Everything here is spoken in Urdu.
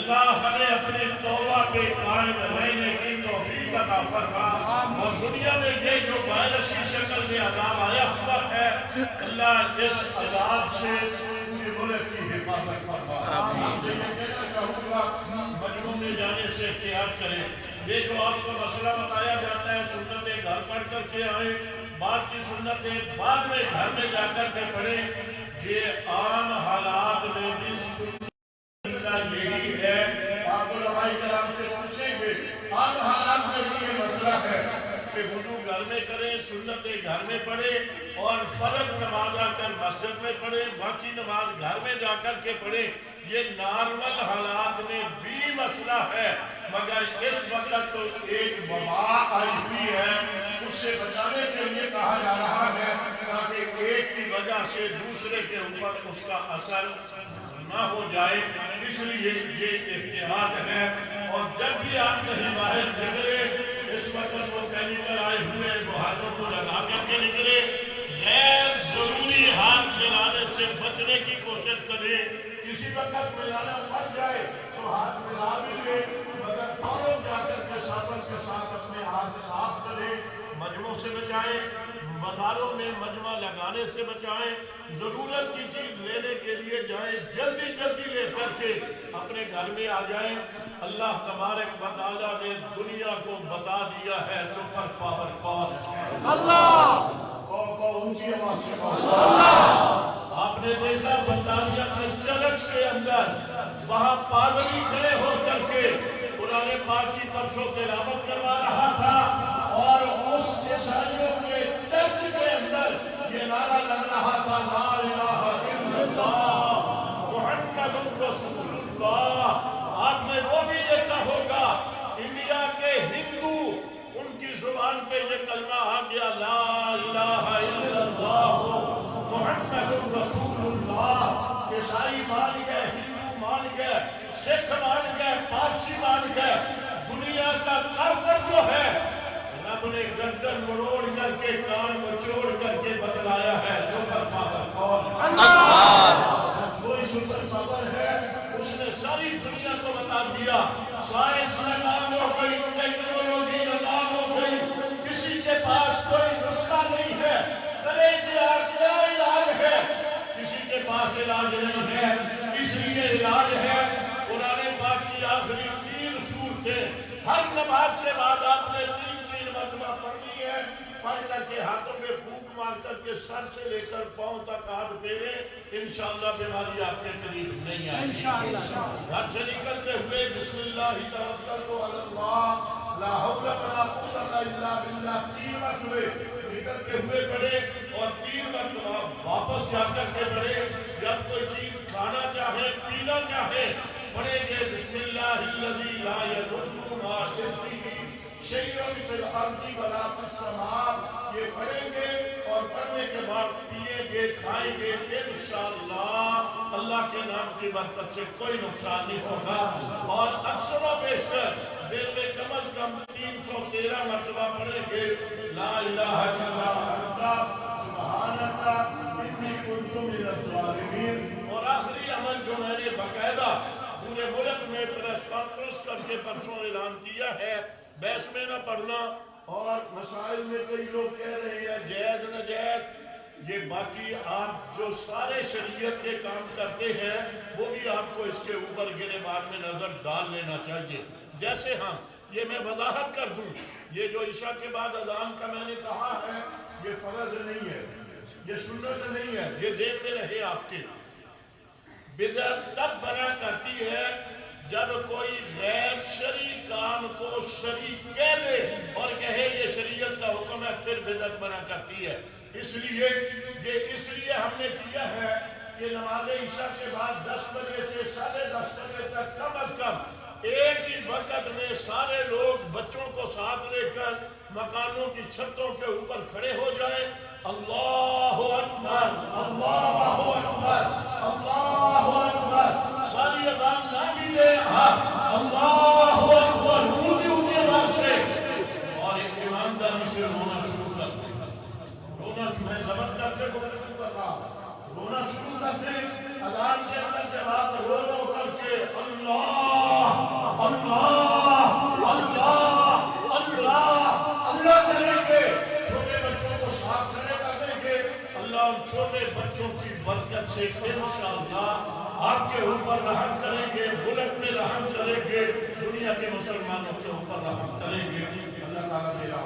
اللہ ہمیں اپنے توبہ پہ قائم رہنے کی توفیق عطا فرما، اور دنیا میں یہ جو وائرسی شکل میں عذاب آیا ہوا ہے، اللہ اس عذاب سے پورے ملک کی حفاظت فرما۔ آپ سے یہ کہنا چاہوں گا مجموع میں جانے سے احتیاط کریں۔ یہ جو آپ کو مسئلہ بتایا جاتا ہے سنتیں گھر پڑھ کر کے آئیں، بعد کی سنتیں بعد میں گھر میں جا کر کے پڑھیں، یہ عام حالات میں بھی سنت یہی ہے۔ آپ علماء کرام سے پوچھیں گے عام حالات میں بھی یہ مسئلہ ہے کہ وضو گھر میں کریں، سنتیں گھر میں پڑھیں، اور فرض نماز آ کر مسجد میں پڑھیں، باقی نماز گھر میں جا کر کے پڑھیں۔ یہ نارمل حالات میں بھی مسئلہ ہے، مگر اس وقت تو ایک وبا آئی ہوئی ہے، اس سے بچانے کے لیے کہا جا رہا ہے تاکہ ایک کی وجہ سے دوسرے کے اوپر اس کا اثر نہ ہو جائے، اس لیے یہ احتیاط ہے۔ اور جب بھی آپ کہیں باہر نکلے، اس وقت وہ کیمیکل آئے ہوئے وہ ہاتھوں کو لگا کر کے نکلے، غیر ضروری ہاتھ ملانے سے بچنے کی کوشش کریں۔ کسی وقت ملانا پڑ جائے تو ہاتھ ملا بھی لے، مگر فوراً جا کر کے صابن کے ساتھ اپنے ہاتھ صاف کریں، مجموع سے بچائیں، بازاروں میں مجمع لگانے سے بچائیں، ضرورت کی چیز لینے کے لیے جائیں، جلدی جلدی لے کر کے اپنے گھر میں آ جائیں۔ اللہ تبارک و تعالیٰ نے دنیا کو بتا دیا ہے سپر پاور کون ہے۔ اللہ کو اونچی آواز سے اللہ۔ آپ نے دیکھا برطانیہ کے چرچ کے اندر وہاں پادری کھڑے ہو کر کے قرآن پاک کی پرسوں تلاوت کروا رہا تھا، اور اس عیسائیوں کے چرچ کے اندر یہ نعرہ لگ رہا تھا لا الہ الا اللہ محمد رسول اللہ۔ آپ نے وہ بھی دیکھا ہوگا انڈیا کے ہندو، ان کی زبان پہ یہ کلمہ آ گیا لا الہ الا اللہ محمد رسول اللہ۔ عیسائی مان گئے، ہندو مان گئے، سکھ مان گئے، پارسی مان گئے، دنیا کا کافر جو ہے رب نے گردن مروڑ کر کے کان مچوڑ کر کے بتلایا ہے سپر پاور کون ہے۔ کوئی سپر پاور ہے، اس نے ساری دنیا کو بتا دیا، سائنس ناکام ہو گئی، ٹیکنالوجی ناکام ہو گئی، کسی کے پاس کوئی نسخہ نہیں ہے، کرے کیا علاج ہے، کسی کے پاس علاج نہیں ہے، اس لیے علاج ہے قرآن پاک کی آخری 3 سورتیں، ہر نماز کے بعد آپ نے 3 مرتبہ پڑھنی ہے، پڑھ کر کے ہاتھوں میں پھونک مار کر کے سر سے لے کر پاؤں تک ہاتھ پھیرے، انشاءاللہ بیماری آپ کے قریب نہیں آئے گی۔ گھر سے نکلتے ہوئے بسم اللہ توکلت علی اللہ لا حول ولا قوت الا باللہ 3 مرتبے نکلتے ہوئے پڑھے، اور 3 مرتبہ واپس جا کر کے پڑھے۔ جب کوئی چیز کھانا چاہے، پینا چاہے، پڑھیں گے بسم اللہ الذی لا یضر مع اسمہ شیء فی الارض ولا فی السماء، یہ پڑھیں گے، اور پڑھنے کے بعد پیئیں گے، کھائیں گے، انشاءاللہ اللہ کے نام کی برکت سے کوئی نقصان نہیں ہوگا۔ اور اکثر و بیشتر دل میں کم از کم 313 مرتبہ پڑھیں گے لا الہ الا انت سبحانک انی کنت من الظالمین۔ اور آخری عمل جو میں نے باقاعدہ پورے ملک میں پریس کانفرنس کر کے پرسوں اعلان کیا ہے، بحث میں نہ پڑھنا، اور مسائل میں کئی لوگ کہہ رہے ہیں جائز ناجائز، یہ باقی آپ جو سارے شریعت کے کام کرتے ہیں وہ بھی آپ کو اس کے اوپر گریبان میں نظر ڈال لینا چاہیے۔ جیسے ہم یہ میں وضاحت کر دوں، یہ جو عشاء کے بعد اذان کا میں نے کہا ہے یہ فرض نہیں ہے، یہ سنت نہیں ہے، یہ ذہن میں رہے آپ کے۔ بدعت تب بنا کرتی ہے جب کوئی غیر شرعی کام کو شرعی کہہ دے اور کہے یہ شریعت کا حکم ہے، پھر بدعت بنا کرتی ہے۔ اس لیے ہم نے کیا ہے کہ نماز عشاء کے بعد 10 بجے سے 10:30 بجے تک کم از کم ایک ہی وقت میں سارے لوگ بچوں کو ساتھ لے کر مکانوں کی چھتوں کے اوپر کھڑے ہو جائیں، اللہ اکبر اللہ اکبر اللہ اکبر، ساری اذان نہ بھی دے اللہ اکبر اونچی اونچی آواز سے، اور ایمانداری سے رونا شروع کر دیں۔ رونا میں ضبط کر کے گفتگو کر رہا ہوں، رونا شروع کر دیں اذان کے اندر کے بعد رو رو کر کے اللہ چھوٹے بچوں کی برکت سے انشاءاللہ آپ کے اوپر رحم کریں گے، ملک میں رحم کریں گے، دنیا کے مسلمانوں کے اوپر رحم کریں گے۔ اللہ تعالیٰ میرا